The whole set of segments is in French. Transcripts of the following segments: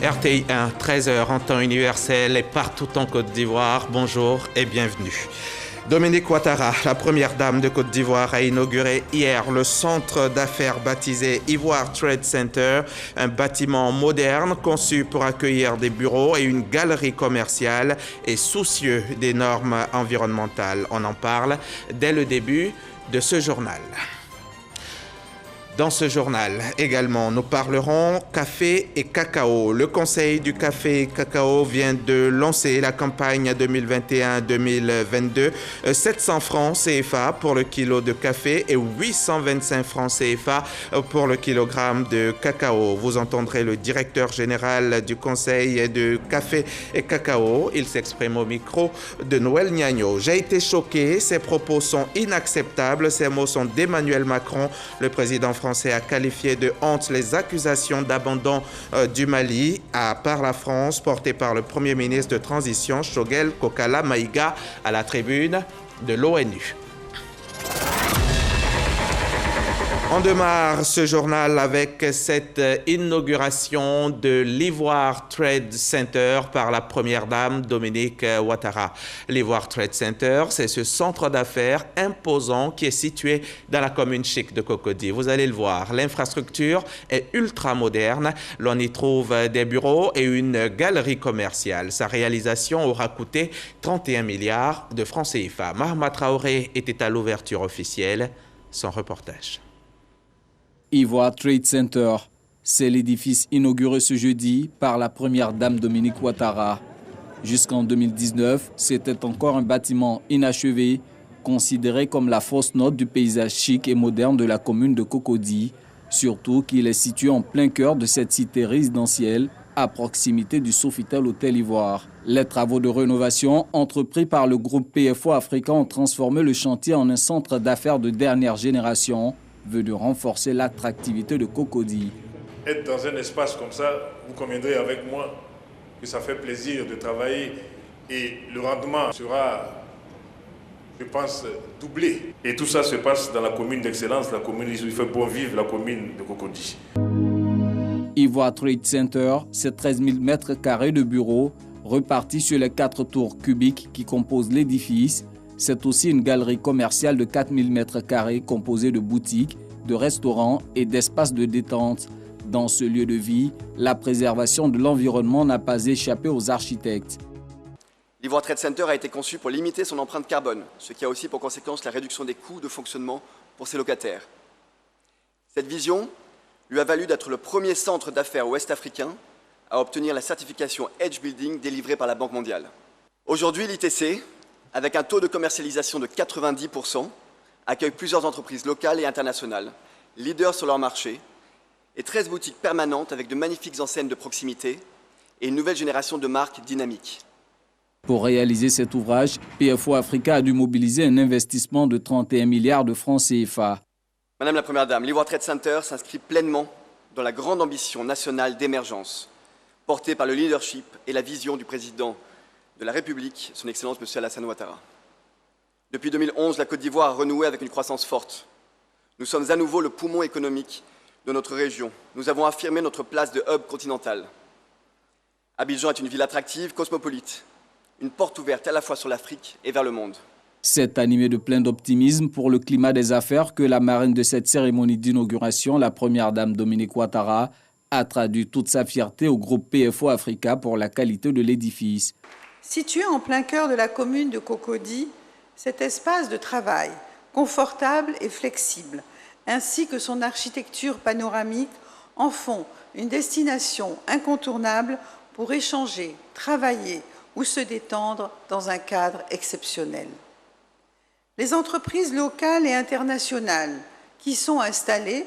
RTI 1, 13h en temps universel et partout en Côte d'Ivoire. Bonjour et bienvenue. Dominique Ouattara, la première dame de Côte d'Ivoire, a inauguré hier le centre d'affaires baptisé Ivoire Trade Center, un bâtiment moderne conçu pour accueillir des bureaux et une galerie commerciale et soucieux des normes environnementales. On en parle dès le début de ce journal. Dans ce journal également, nous parlerons café et cacao. Le Conseil du café et cacao vient de lancer la campagne 2021-2022. 700 francs CFA pour le kilo de café et 825 francs CFA pour le kilogramme de cacao. Vous entendrez le directeur général du Conseil du café et cacao. Il s'exprime au micro de Noël Niagno. J'ai été choqué, ces propos sont inacceptables. Ces mots sont d'Emmanuel Macron, le président français a qualifié de honte les accusations d'abandon du Mali par la France portées par le Premier ministre de transition Choguel Kokala Maïga à la tribune de l'ONU. On démarre ce journal avec cette inauguration de l'Ivoire Trade Center par la première dame Dominique Ouattara. L'Ivoire Trade Center, c'est ce centre d'affaires imposant qui est situé dans la commune chic de Cocody. Vous allez le voir, l'infrastructure est ultra moderne. L'on y trouve des bureaux et une galerie commerciale. Sa réalisation aura coûté 31 milliards de francs CFA. Mahama Traoré était à l'ouverture officielle. Son reportage. Ivoire Trade Center, c'est l'édifice inauguré ce jeudi par la première dame Dominique Ouattara. Jusqu'en 2019, c'était encore un bâtiment inachevé, considéré comme la fausse note du paysage chic et moderne de la commune de Cocody, surtout qu'il est situé en plein cœur de cette cité résidentielle, à proximité du Sofitel Hôtel Ivoire. Les travaux de rénovation entrepris par le groupe PFO Africa ont transformé le chantier en un centre d'affaires de dernière génération, venu renforcer l'attractivité de Cocody. Être dans un espace comme ça, vous conviendrez avec moi que ça fait plaisir de travailler et le rendement sera, je pense, doublé. Et tout ça se passe dans la commune d'excellence, la commune où il fait bon vivre, la commune de Cocody. Ivoire Trade Center, c'est 13 000 mètres carrés de bureaux repartis sur les 4 tours cubiques qui composent l'édifice. C'est aussi une galerie commerciale de 4 000 mètres carrés composée de boutiques, de restaurants et d'espaces de détente. Dans ce lieu de vie, la préservation de l'environnement n'a pas échappé aux architectes. L'Ivoire Trade Center a été conçu pour limiter son empreinte carbone, ce qui a aussi pour conséquence la réduction des coûts de fonctionnement pour ses locataires. Cette vision lui a valu d'être le premier centre d'affaires ouest-africain à obtenir la certification Edge Building délivrée par la Banque mondiale. Aujourd'hui, l'ITC, avec un taux de commercialisation de 90%, accueille plusieurs entreprises locales et internationales, leaders sur leur marché, et 13 boutiques permanentes avec de magnifiques enseignes de proximité et une nouvelle génération de marques dynamiques. Pour réaliser cet ouvrage, PFO Africa a dû mobiliser un investissement de 31 milliards de francs CFA. Madame la Première Dame, l'Ivoire Trade Center s'inscrit pleinement dans la grande ambition nationale d'émergence, portée par le leadership et la vision du président de la République, son Excellence M. Alassane Ouattara. Depuis 2011, la Côte d'Ivoire a renoué avec une croissance forte. Nous sommes à nouveau le poumon économique de notre région. Nous avons affirmé notre place de hub continental. Abidjan est une ville attractive, cosmopolite, une porte ouverte à la fois sur l'Afrique et vers le monde. C'est animé de plein d'optimisme pour le climat des affaires que la marraine de cette cérémonie d'inauguration, la première dame Dominique Ouattara, a traduit toute sa fierté au groupe PFO Africa pour la qualité de l'édifice. Situé en plein cœur de la commune de Cocody, cet espace de travail, confortable et flexible, ainsi que son architecture panoramique, en font une destination incontournable pour échanger, travailler ou se détendre dans un cadre exceptionnel. Les entreprises locales et internationales qui sont installées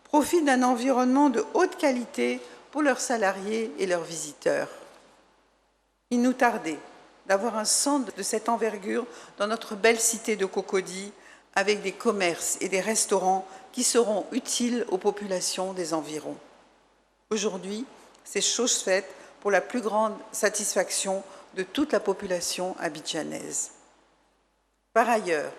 profitent d'un environnement de haute qualité pour leurs salariés et leurs visiteurs. Il nous tardait d'avoir un centre de cette envergure dans notre belle cité de Cocody, avec des commerces et des restaurants qui seront utiles aux populations des environs. Aujourd'hui, c'est chose faite pour la plus grande satisfaction de toute la population abidjanaise. Par ailleurs,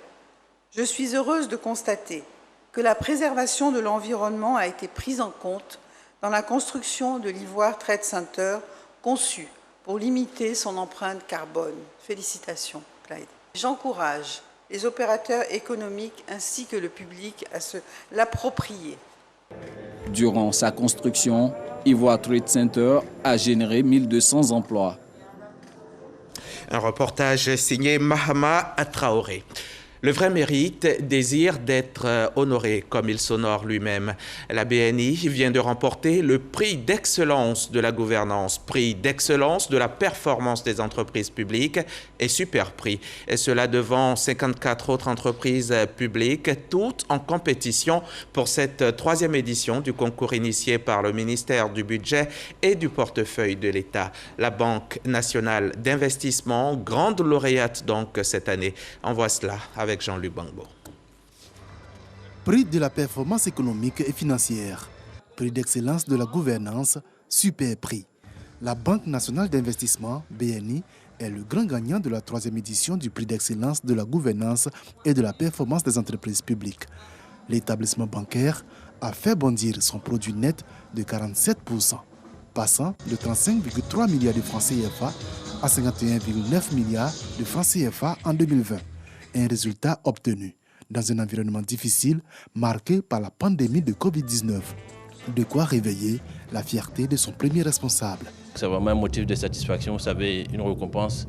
je suis heureuse de constater que la préservation de l'environnement a été prise en compte dans la construction de l'Ivoire Trade Center, conçu pour limiter son empreinte carbone. Félicitations, Clyde. J'encourage les opérateurs économiques ainsi que le public à se l'approprier. Durant sa construction, Ivoire Trade Center a généré 1200 emplois. Un reportage signé Mahama Traoré. Le vrai mérite désire d'être honoré comme il s'honore lui-même. La BNI vient de remporter le prix d'excellence de la gouvernance, prix d'excellence de la performance des entreprises publiques et super prix. Et cela devant 54 autres entreprises publiques, toutes en compétition pour cette troisième édition du concours initié par le ministère du Budget et du portefeuille de l'État. La Banque nationale d'investissement, grande lauréate donc cette année. On voit cela avec Jean-Luc Bangbo. Prix de la performance économique et financière, prix d'excellence de la gouvernance, super prix. La Banque nationale d'investissement, BNI, est le grand gagnant de la troisième édition du prix d'excellence de la gouvernance et de la performance des entreprises publiques. L'établissement bancaire a fait bondir son produit net de 47%, passant de 35,3 milliards de francs CFA à 51,9 milliards de francs CFA en 2020. Un résultat obtenu dans un environnement difficile marqué par la pandémie de Covid-19. De quoi réveiller la fierté de son premier responsable. C'est vraiment un motif de satisfaction. Vous savez, une récompense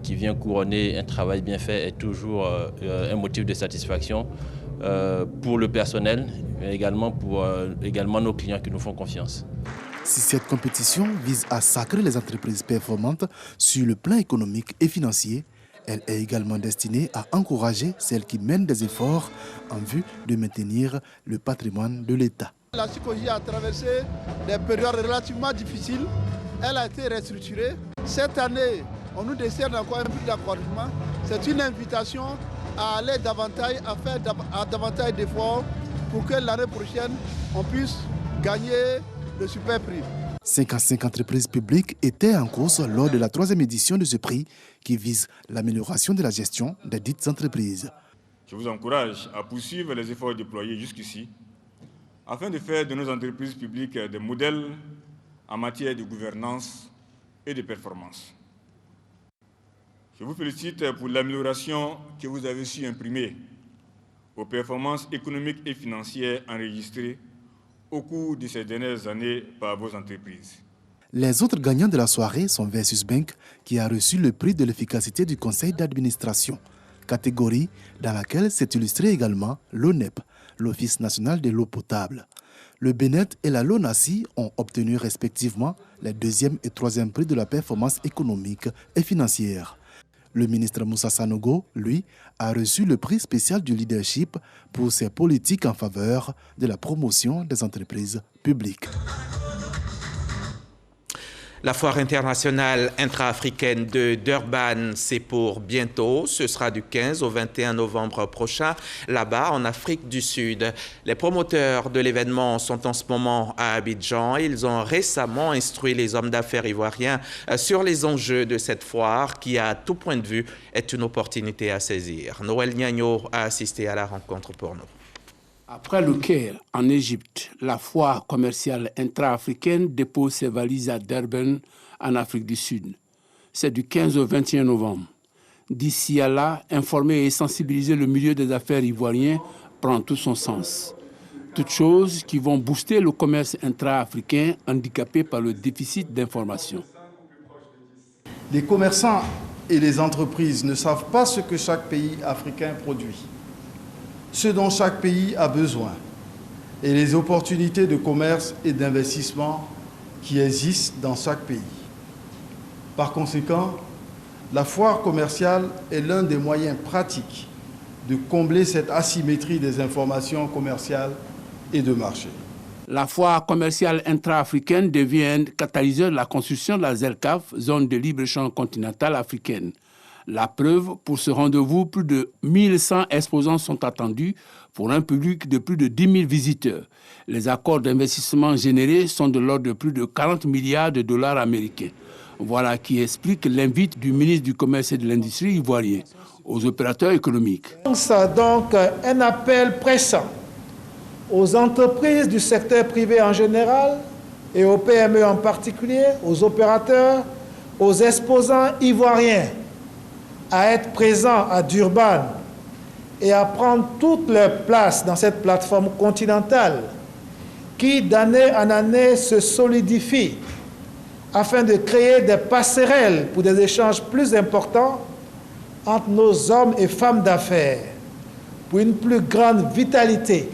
qui vient couronner un travail bien fait est toujours un motif de satisfaction pour le personnel, mais également pour nos clients qui nous font confiance. Si cette compétition vise à sacrer les entreprises performantes sur le plan économique et financier, elle est également destinée à encourager celles qui mènent des efforts en vue de maintenir le patrimoine de l'État. La Sikoji a traversé des périodes relativement difficiles. Elle a été restructurée. Cette année, on nous décerne encore un prix d'accompagnement. C'est une invitation à aller davantage, à faire davantage d'efforts pour que l'année prochaine, on puisse gagner le super prix. 55 entreprises publiques étaient en course lors de la troisième édition de ce prix qui vise l'amélioration de la gestion des dites entreprises. Je vous encourage à poursuivre les efforts déployés jusqu'ici afin de faire de nos entreprises publiques des modèles en matière de gouvernance et de performance. Je vous félicite pour l'amélioration que vous avez su imprimer aux performances économiques et financières enregistrées au cours de ces dernières années par vos entreprises. Les autres gagnants de la soirée sont Versus Bank, qui a reçu le prix de l'efficacité du conseil d'administration, catégorie dans laquelle s'est illustré également l'ONEP, l'Office national de l'eau potable. Le Bénet et la LONASI ont obtenu respectivement les deuxième et troisième prix de la performance économique et financière. Le ministre Moussa Sanogo, lui, a reçu le prix spécial du leadership pour ses politiques en faveur de la promotion des entreprises publiques. La foire internationale intra-africaine de Durban, c'est pour bientôt. Ce sera du 15 au 21 novembre prochain, là-bas en Afrique du Sud. Les promoteurs de l'événement sont en ce moment à Abidjan. Ils ont récemment instruit les hommes d'affaires ivoiriens sur les enjeux de cette foire qui, à tout point de vue, est une opportunité à saisir. Noël Niagno a assisté à la rencontre pour nous. Après le Caire, en Égypte, la foire commerciale intra-africaine dépose ses valises à Durban, en Afrique du Sud. C'est du 15 au 21 novembre. D'ici à là, informer et sensibiliser le milieu des affaires ivoirien prend tout son sens. Toutes choses qui vont booster le commerce intra-africain handicapé par le déficit d'information. Les commerçants et les entreprises ne savent pas ce que chaque pays africain produit, ce dont chaque pays a besoin et les opportunités de commerce et d'investissement qui existent dans chaque pays. Par conséquent, la foire commerciale est l'un des moyens pratiques de combler cette asymétrie des informations commerciales et de marché. La foire commerciale intra-africaine devient un catalyseur de la construction de la ZLCAF, zone de libre-échange continentale africaine. La preuve, pour ce rendez-vous, plus de 1100 exposants sont attendus pour un public de plus de 10 000 visiteurs. Les accords d'investissement générés sont de l'ordre de plus de 40 milliards de dollars américains. Voilà qui explique l'invite du ministre du Commerce et de l'Industrie ivoirien aux opérateurs économiques. C'est donc un appel pressant aux entreprises du secteur privé en général et aux PME en particulier, aux opérateurs, aux exposants ivoiriens à être présents à Durban et à prendre toute leur place dans cette plateforme continentale qui, d'année en année, se solidifie afin de créer des passerelles pour des échanges plus importants entre nos hommes et femmes d'affaires, pour une plus grande vitalité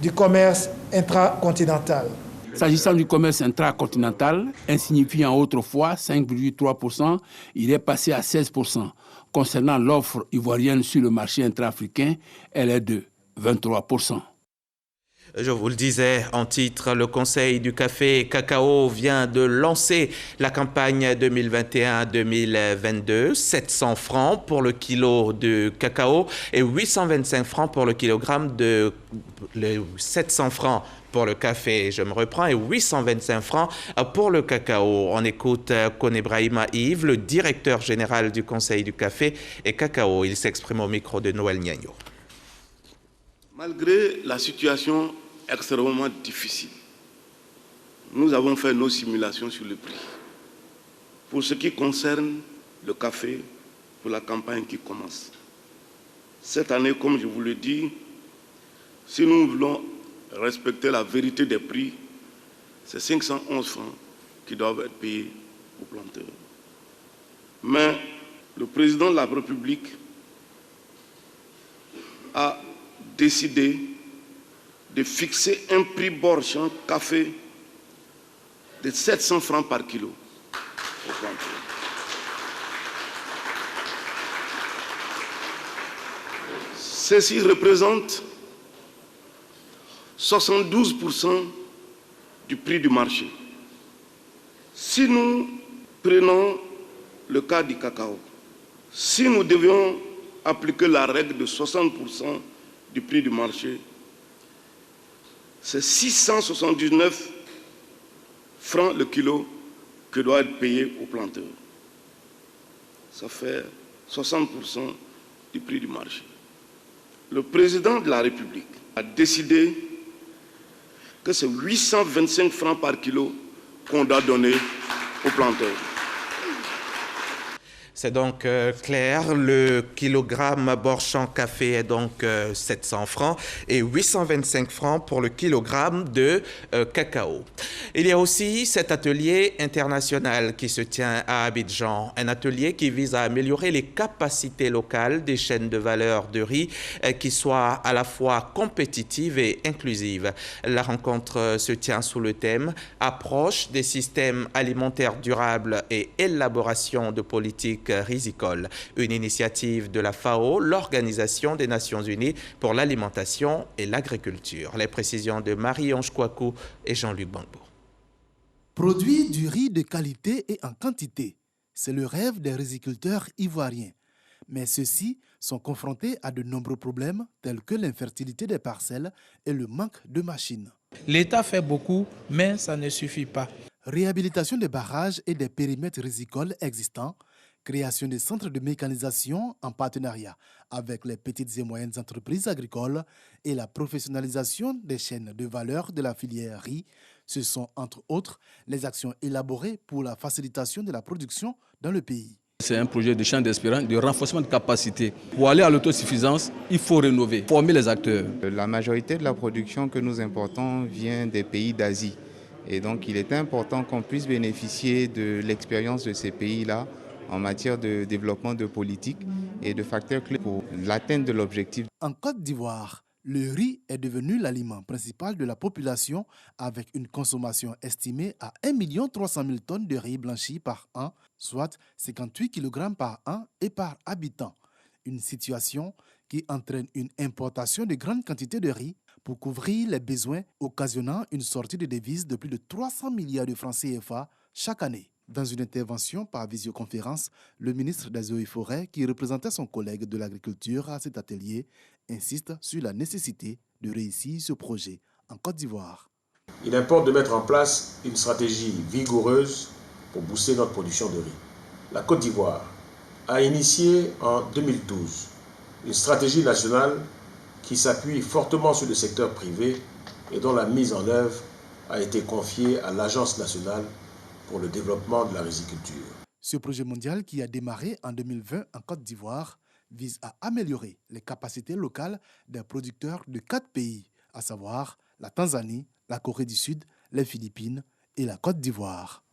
du commerce intracontinental. S'agissant du commerce intracontinental, insignifiant autrefois 5,3%, il est passé à 16%. Concernant l'offre ivoirienne sur le marché intra-africain, elle est de 23%. Je vous le disais en titre, le Conseil du café et cacao vient de lancer la campagne 2021-2022. 700 francs pour le kilo de cacao et 825 francs pour le kilogramme de... 700 francs pour le café, je me reprends, et 825 francs pour le cacao. On écoute Kone Brahima Yves, le directeur général du Conseil du café et cacao. Il s'exprime au micro de Noël Niagno. Malgré la situation extrêmement difficile, nous avons fait nos simulations sur le prix. Pour ce qui concerne le café, pour la campagne qui commence. Cette année, comme je vous le dis, si nous voulons respecter la vérité des prix, c'est 511 francs qui doivent être payés aux planteurs. Mais le président de la République a décidé de fixer un prix Bourg-Champ café de 700 francs par kilo aux planteurs. Ceci représente 72% du prix du marché. Si nous prenons le cas du cacao, si nous devions appliquer la règle de 60% du prix du marché, c'est 679 francs le kilo que doit être payé aux planteurs. Ça fait 60% du prix du marché. Le président de la République a décidé que c'est 825 francs par kilo qu'on doit donner aux planteurs. C'est donc clair, le kilogramme Bourg-Champ café est donc 700 francs et 825 francs pour le kilogramme de cacao. Il y a aussi cet atelier international qui se tient à Abidjan, un atelier qui vise à améliorer les capacités locales des chaînes de valeur de riz qui soient à la fois compétitives et inclusives. La rencontre se tient sous le thème « Approche des systèmes alimentaires durables et élaboration de politiques risicole », une initiative de la FAO, l'Organisation des Nations Unies pour l'alimentation et l'agriculture. Les précisions de Marie-Ange Kouakou et Jean-Luc Bangbo. Produire du riz de qualité et en quantité, c'est le rêve des riziculteurs ivoiriens. Mais ceux-ci sont confrontés à de nombreux problèmes tels que l'infertilité des parcelles et le manque de machines. L'État fait beaucoup, mais ça ne suffit pas. Réhabilitation des barrages et des périmètres rizicoles existants, création des centres de mécanisation en partenariat avec les petites et moyennes entreprises agricoles et la professionnalisation des chaînes de valeur de la filière riz, ce sont entre autres les actions élaborées pour la facilitation de la production dans le pays. C'est un projet de champ d'espérance, de renforcement de capacité. Pour aller à l'autosuffisance, il faut rénover, former les acteurs. La majorité de la production que nous importons vient des pays d'Asie. Et donc il est important qu'on puisse bénéficier de l'expérience de ces pays-là en matière de développement de politique et de facteurs clés pour l'atteinte de l'objectif. En Côte d'Ivoire, le riz est devenu l'aliment principal de la population avec une consommation estimée à 1 300 000 tonnes de riz blanchi par an, soit 58 kg par an et par habitant. Une situation qui entraîne une importation de grandes quantités de riz pour couvrir les besoins, occasionnant une sortie de devises de plus de 300 milliards de francs CFA chaque année. Dans une intervention par visioconférence, le ministre des Eaux et Forêts, qui représentait son collègue de l'agriculture à cet atelier, insiste sur la nécessité de réussir ce projet en Côte d'Ivoire. Il importe de mettre en place une stratégie vigoureuse pour booster notre production de riz. La Côte d'Ivoire a initié en 2012 une stratégie nationale qui s'appuie fortement sur le secteur privé et dont la mise en œuvre a été confiée à l'Agence nationale pour le développement de la riziculture. Ce projet mondial qui a démarré en 2020 en Côte d'Ivoire vise à améliorer les capacités locales des producteurs de 4 pays, à savoir la Tanzanie, la Corée du Sud, les Philippines et la Côte d'Ivoire.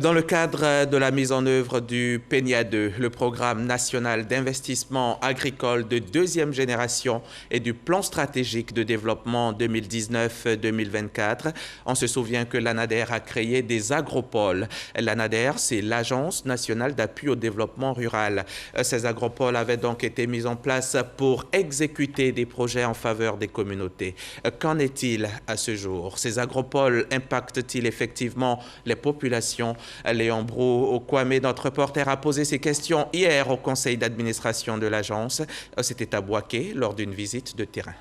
Dans le cadre de la mise en œuvre du PENIA 2, le programme national d'investissement agricole de 2e génération et du plan stratégique de développement 2019-2024, on se souvient que l'ANADER a créé des agropoles. L'ANADER, c'est l'Agence nationale d'appui au développement rural. Ces agropoles avaient donc été mis en place pour exécuter des projets en faveur des communautés. Qu'en est-il à ce jour? Ces agropoles impactent-ils effectivement les populations? Léon Brou-Kwame, notre reporter, a posé ces questions hier au conseil d'administration de l'agence. C'était à Bouaké lors d'une visite de terrain.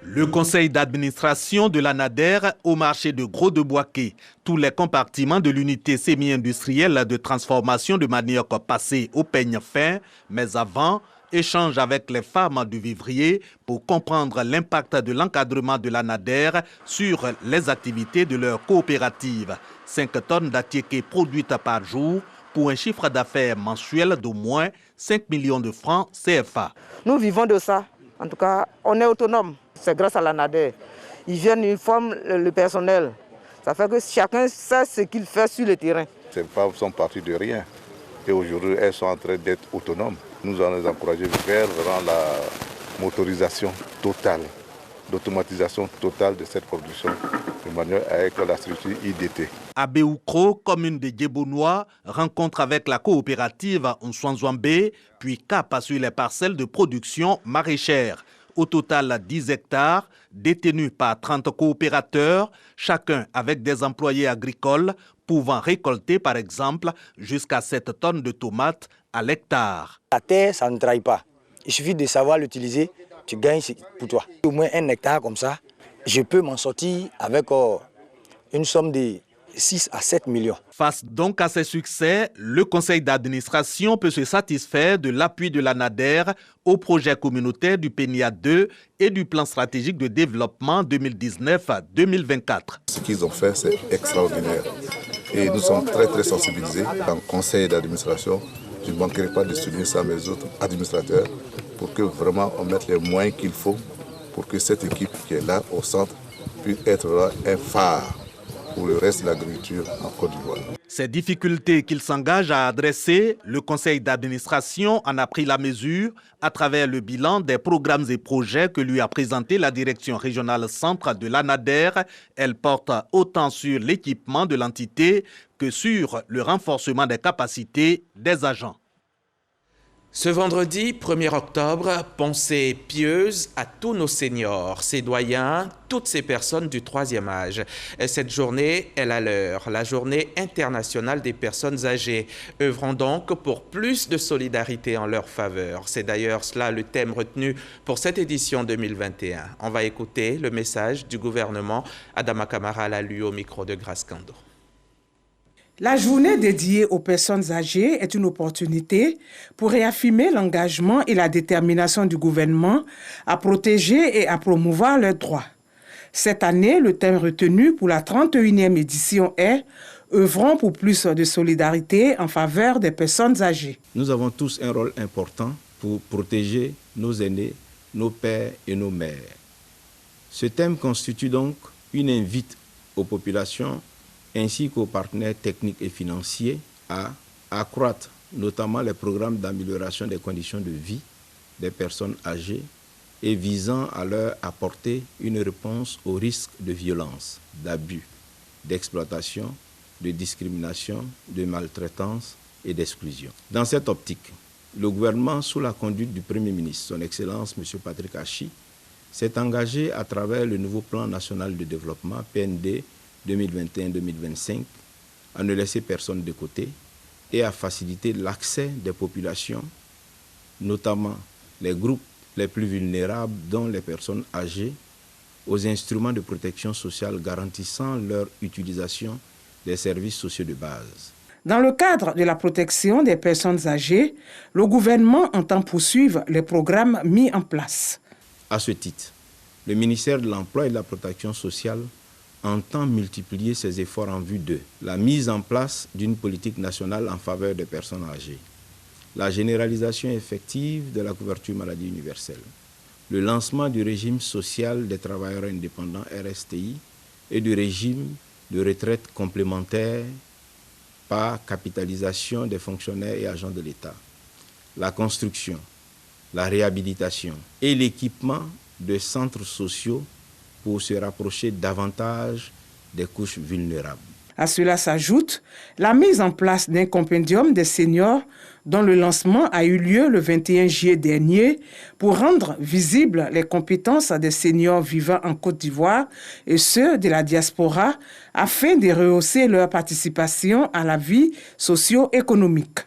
Le conseil d'administration de l'ANADER au marché de Gros de Bouaké. Tous les compartiments de l'unité semi-industrielle de transformation de manioc passés au peigne fin, mais avant, échange avec les femmes du vivrier pour comprendre l'impact de l'encadrement de l'ANADER sur les activités de leur coopérative. 5 tonnes d'attiéké produites par jour pour un chiffre d'affaires mensuel d'au moins 5 millions de francs CFA. Nous vivons de ça. En tout cas, on est autonome. C'est grâce à l'ANADER. Ils viennent, ils forment le personnel. Ça fait que chacun sait ce qu'il fait sur le terrain. Ces femmes sont parties de rien. Et aujourd'hui, elles sont en train d'être autonomes. Nous allons les encourager vers la motorisation totale, l'automatisation totale de cette production de manière avec la structure IDT. À Béoukro, commune de Djebonois, rencontre avec la coopérative Nswanzwambe, puis cap sur les parcelles de production maraîchère. Au total, 10 hectares, détenus par 30 coopérateurs, chacun avec des employés agricoles, pouvant récolter par exemple jusqu'à 7 tonnes de tomates à l'hectare. La terre, ça ne trahit pas. Il suffit de savoir l'utiliser, tu gagnes pour toi. Au moins 1 hectare comme ça, je peux m'en sortir avec une somme de 6 à 7 millions. Face donc à ces succès, le conseil d'administration peut se satisfaire de l'appui de l'ANADER au projet communautaire du PENIA 2 et du plan stratégique de développement 2019-2024. Ce qu'ils ont fait, c'est extraordinaire. Et nous sommes très sensibilisés dans le conseil d'administration. Je ne manquerai pas de souligner ça à mes autres administrateurs pour que vraiment on mette les moyens qu'il faut pour que cette équipe qui est là au centre puisse être là un phare pour le reste de l'agriculture en Côte d'Ivoire. Ces difficultés qu'il s'engage à adresser, le conseil d'administration en a pris la mesure à travers le bilan des programmes et projets que lui a présenté la direction régionale centre de l'ANADER. Elle porte autant sur l'équipement de l'entité que sur le renforcement des capacités des agents. Ce vendredi 1er octobre, pensée pieuse à tous nos seniors, ces doyens, toutes ces personnes du 3e âge. Cette journée est la leur, la journée internationale des personnes âgées. Œuvrons donc pour plus de solidarité en leur faveur. C'est d'ailleurs cela le thème retenu pour cette édition 2021. On va écouter le message du gouvernement. Adama Kamara l'a lu au micro de Grace Kando. La journée dédiée aux personnes âgées est une opportunité pour réaffirmer l'engagement et la détermination du gouvernement à protéger et à promouvoir leurs droits. Cette année, le thème retenu pour la 31e édition est « Œuvrons pour plus de solidarité en faveur des personnes âgées ». Nous avons tous un rôle important pour protéger nos aînés, nos pères et nos mères. Ce thème constitue donc une invite aux populations ainsi qu'aux partenaires techniques et financiers à accroître notamment les programmes d'amélioration des conditions de vie des personnes âgées et visant à leur apporter une réponse aux risques de violence, d'abus, d'exploitation, de discrimination, de maltraitance et d'exclusion. Dans cette optique, le gouvernement, sous la conduite du Premier ministre, son Excellence M. Patrick Achi, s'est engagé à travers le nouveau plan national de développement, PND 2021-2025, à ne laisser personne de côté et à faciliter l'accès des populations, notamment les groupes les plus vulnérables, dont les personnes âgées, aux instruments de protection sociale garantissant leur utilisation des services sociaux de base. Dans le cadre de la protection des personnes âgées, le gouvernement entend poursuivre les programmes mis en place. À ce titre, Le ministère de l'Emploi et de la Protection sociale entend multiplier ses efforts en vue de la mise en place d'une politique nationale en faveur des personnes âgées, la généralisation effective de la couverture maladie universelle, le lancement du régime social des travailleurs indépendants RSTI et du régime de retraite complémentaire par capitalisation des fonctionnaires et agents de l'État, la construction, la réhabilitation et l'équipement de centres sociaux pour se rapprocher davantage des couches vulnérables. À cela s'ajoute la mise en place d'un compendium des seniors dont le lancement a eu lieu le 21 juillet dernier pour rendre visibles les compétences des seniors vivant en Côte d'Ivoire et ceux de la diaspora afin de rehausser leur participation à la vie socio-économique.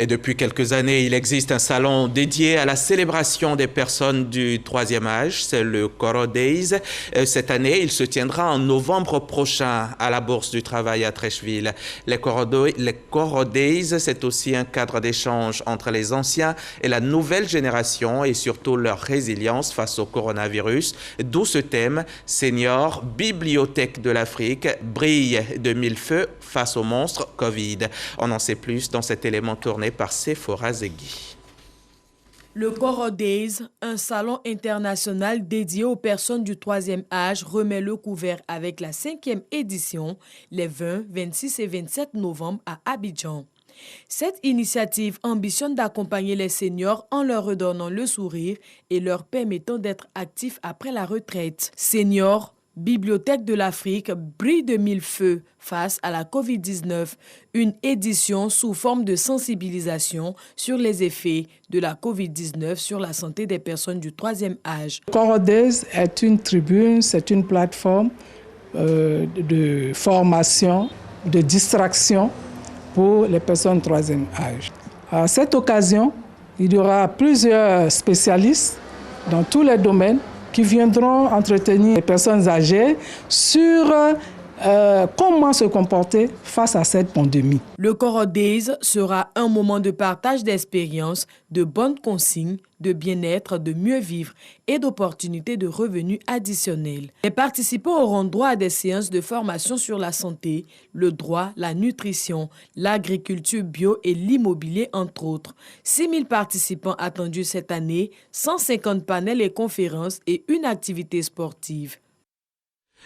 Et depuis quelques années, il existe un salon dédié à la célébration des personnes du troisième âge, c'est le Koro Days. Cette année, il se tiendra en novembre prochain à la Bourse du Travail à Treichville. Les Koro Days, c'est aussi un cadre d'échange entre les anciens et la nouvelle génération et surtout leur résilience face au coronavirus. D'où ce thème, Seniors, bibliothèque de l'Afrique, brille de mille feux face au monstre Covid. On en sait plus dans cet élément tourné par Sephora Zegui. Le Koro Days, un salon international dédié aux personnes du troisième âge, remet le couvert avec la 5e édition les 20, 26 et 27 novembre à Abidjan. Cette initiative ambitionne d'accompagner les seniors en leur redonnant le sourire et leur permettant d'être actifs après la retraite. Seniors, Bibliothèque de l'Afrique brille de mille feux face à la COVID-19, une édition sous forme de sensibilisation sur les effets de la COVID-19 sur la santé des personnes du troisième âge. Koro Days est une tribune, c'est une plateforme de formation, de distraction pour les personnes du troisième âge. À cette occasion, il y aura plusieurs spécialistes dans tous les domaines qui viendront entretenir les personnes âgées sur comment se comporter face à cette pandémie. Le Koro Days sera un moment de partage d'expériences, de bonnes consignes, de bien-être, de mieux vivre et d'opportunités de revenus additionnels. Les participants auront droit à des séances de formation sur la santé, le droit, la nutrition, l'agriculture bio et l'immobilier, entre autres. 6 000 participants attendus cette année, 150 panels et conférences et une activité sportive.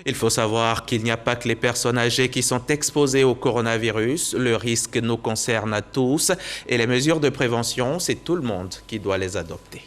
Il faut savoir qu'il n'y a pas que les personnes âgées qui sont exposées au coronavirus. Le risque nous concerne à tous et les mesures de prévention, c'est tout le monde qui doit les adopter.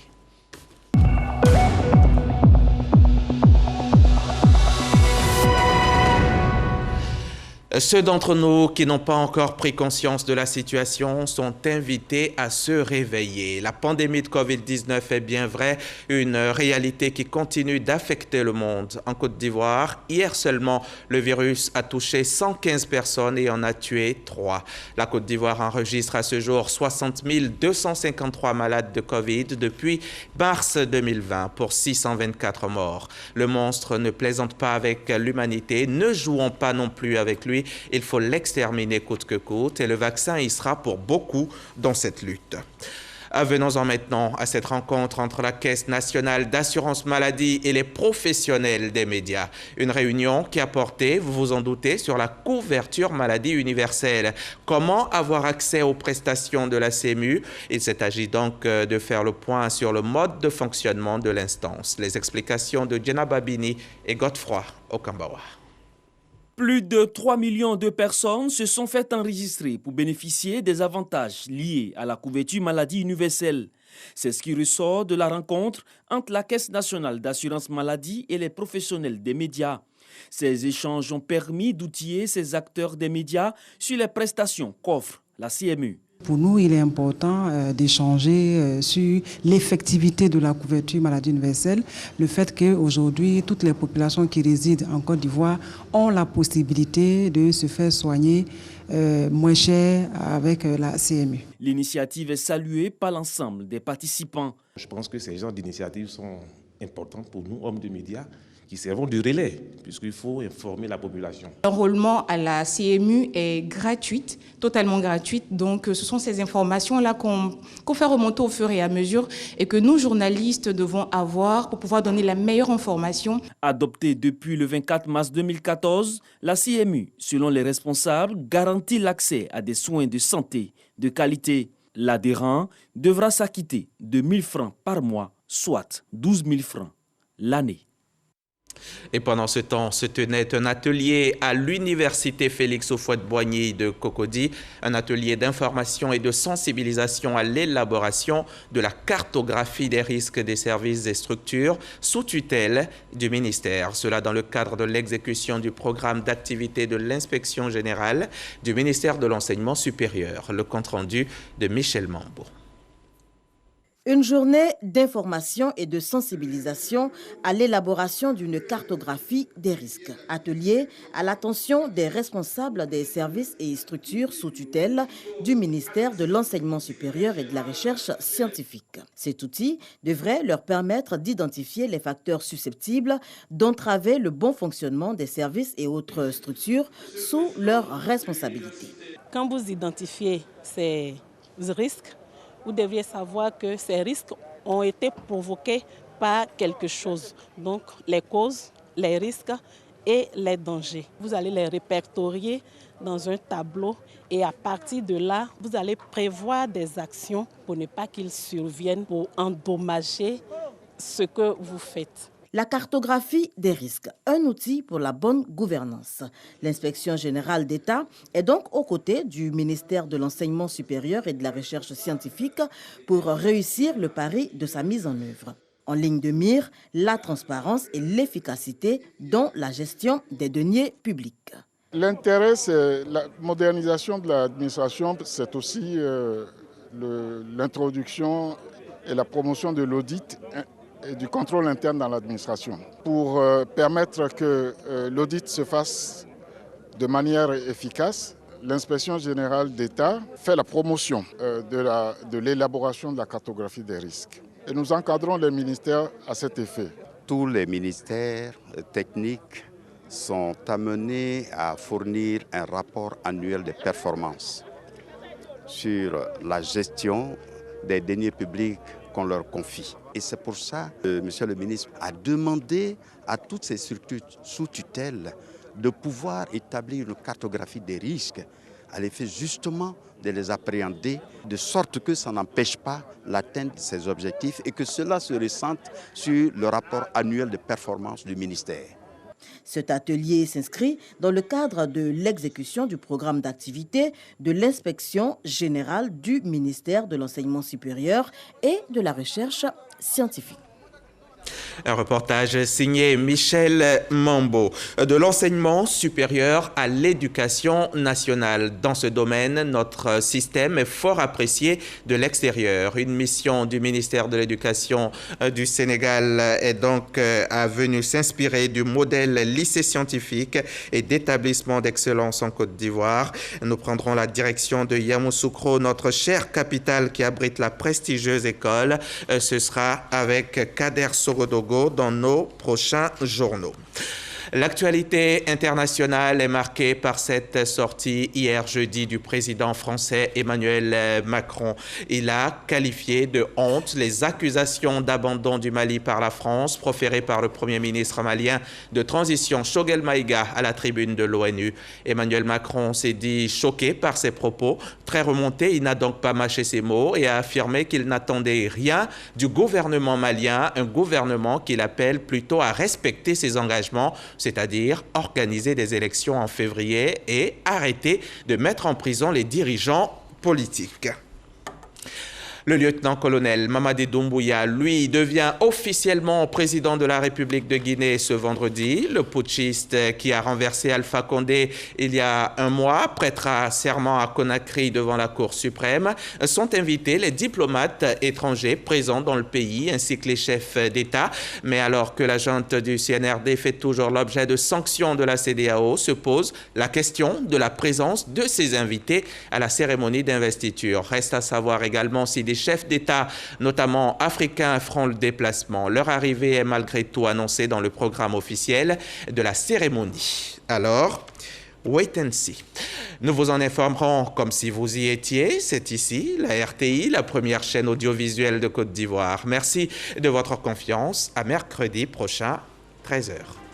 Ceux d'entre nous qui n'ont pas encore pris conscience de la situation sont invités à se réveiller. La pandémie de Covid-19 est bien vrai une réalité qui continue d'affecter le monde. En Côte d'Ivoire, hier seulement, le virus a touché 115 personnes et en a tué 3. La Côte d'Ivoire enregistre à ce jour 60 253 malades de Covid depuis mars 2020 pour 624 morts. Le monstre ne plaisante pas avec l'humanité, ne jouons pas non plus avec lui. Il faut l'exterminer coûte que coûte et le vaccin y sera pour beaucoup dans cette lutte. Venons-en maintenant à cette rencontre entre la Caisse nationale d'assurance maladie et les professionnels des médias. Une réunion qui a porté, vous vous en doutez, sur la couverture maladie universelle. Comment avoir accès aux prestations de la CMU? Il s'est agi donc de faire le point sur le mode de fonctionnement de l'instance. Les explications de Jenna Babini et Godefroy Okambawa. Plus de 3 millions de personnes se sont fait enregistrer pour bénéficier des avantages liés à la couverture maladie universelle. C'est ce qui ressort de la rencontre entre la Caisse nationale d'assurance maladie et les professionnels des médias. Ces échanges ont permis d'outiller ces acteurs des médias sur les prestations qu'offre la CMU. Pour nous, il est important d'échanger sur l'effectivité de la couverture maladie universelle, le fait qu'aujourd'hui, toutes les populations qui résident en Côte d'Ivoire ont la possibilité de se faire soigner moins cher avec la CMU. L'initiative est saluée par l'ensemble des participants. Je pense que ces genres d'initiatives sont importantes pour nous, hommes de médias, qui servons de relais, puisqu'il faut informer la population. L'enrôlement à la CMU est gratuite, totalement gratuite, donc ce sont ces informations-là qu'on fait remonter au fur et à mesure et que nous, journalistes, devons avoir pour pouvoir donner la meilleure information. Adoptée depuis le 24 mars 2014, la CMU, selon les responsables, garantit l'accès à des soins de santé de qualité. L'adhérent devra s'acquitter de 1 000 francs par mois, soit 12 000 francs l'année. Et pendant ce temps, se tenait un atelier à l'université Félix Houphouët-Boigny de Cocody, un atelier d'information et de sensibilisation à l'élaboration de la cartographie des risques des services et structures sous tutelle du ministère. Cela dans le cadre de l'exécution du programme d'activité de l'inspection générale du ministère de l'Enseignement supérieur. Le compte-rendu de Michel Mambo. Une journée d'information et de sensibilisation à l'élaboration d'une cartographie des risques. Atelier à l'attention des responsables des services et structures sous tutelle du ministère de l'Enseignement supérieur et de la Recherche scientifique. Cet outil devrait leur permettre d'identifier les facteurs susceptibles d'entraver le bon fonctionnement des services et autres structures sous leur responsabilité. Quand vous identifiez ces risques, vous devriez savoir que ces risques ont été provoqués par quelque chose. Donc, les causes, les risques et les dangers. Vous allez les répertorier dans un tableau et à partir de là, vous allez prévoir des actions pour ne pas qu'ils surviennent, pour endommager ce que vous faites. La cartographie des risques, un outil pour la bonne gouvernance. L'inspection générale d'État est donc aux côtés du ministère de l'Enseignement supérieur et de la Recherche scientifique pour réussir le pari de sa mise en œuvre. En ligne de mire, la transparence et l'efficacité dans la gestion des deniers publics. L'intérêt, c'est la modernisation de l'administration, c'est aussi l'introduction et la promotion de l'audit et du contrôle interne dans l'administration pour permettre que l'audit se fasse de manière efficace. L'inspection générale d'État fait la promotion de l'élaboration de la cartographie des risques. Et nous encadrons les ministères à cet effet. Tous les ministères techniques sont amenés à fournir un rapport annuel de performance sur la gestion des deniers publics qu'on leur confie. Et c'est pour ça que Monsieur le ministre a demandé à toutes ces structures sous tutelle de pouvoir établir une cartographie des risques à l'effet justement de les appréhender de sorte que ça n'empêche pas l'atteinte de ces objectifs et que cela se ressente sur le rapport annuel de performance du ministère. Cet atelier s'inscrit dans le cadre de l'exécution du programme d'activité de l'inspection générale du ministère de l'Enseignement supérieur et de la Recherche scientifique. Un reportage signé Michel Mambo. De l'enseignement supérieur à l'éducation nationale. Dans ce domaine, notre système est fort apprécié de l'extérieur. Une mission du ministère de l'Éducation du Sénégal est donc venue s'inspirer du modèle lycée scientifique et d'établissement d'excellence en Côte d'Ivoire. Nous prendrons la direction de Yamoussoukro, notre chère capitale qui abrite la prestigieuse école. Ce sera avec Kader Sorodogo dans nos prochains journaux. L'actualité internationale est marquée par cette sortie hier jeudi du président français Emmanuel Macron. Il a qualifié de honte les accusations d'abandon du Mali par la France proférées par le Premier ministre malien de transition Choguel Maïga à la tribune de l'ONU. Emmanuel Macron s'est dit choqué par ses propos. Très remonté, il n'a donc pas mâché ses mots et a affirmé qu'il n'attendait rien du gouvernement malien, un gouvernement qu'il appelle plutôt à respecter ses engagements, c'est-à-dire organiser des élections en février et arrêter de mettre en prison les dirigeants politiques. Le lieutenant-colonel Mamadi Doumbouya, lui, devient officiellement président de la République de Guinée ce vendredi. Le putschiste qui a renversé Alpha Condé il y a un mois prêtera serment à Conakry devant la Cour suprême. Sont invités les diplomates étrangers présents dans le pays ainsi que les chefs d'État. Mais alors que la junte du CNRD fait toujours l'objet de sanctions de la CEDEAO, se pose la question de la présence de ces invités à la cérémonie d'investiture. Reste à savoir également si des Des chefs d'État, notamment africains, feront le déplacement. Leur arrivée est malgré tout annoncée dans le programme officiel de la cérémonie. Alors, wait and see. Nous vous en informerons comme si vous y étiez. C'est ici, la RTI, la première chaîne audiovisuelle de Côte d'Ivoire. Merci de votre confiance. À mercredi prochain, 13h.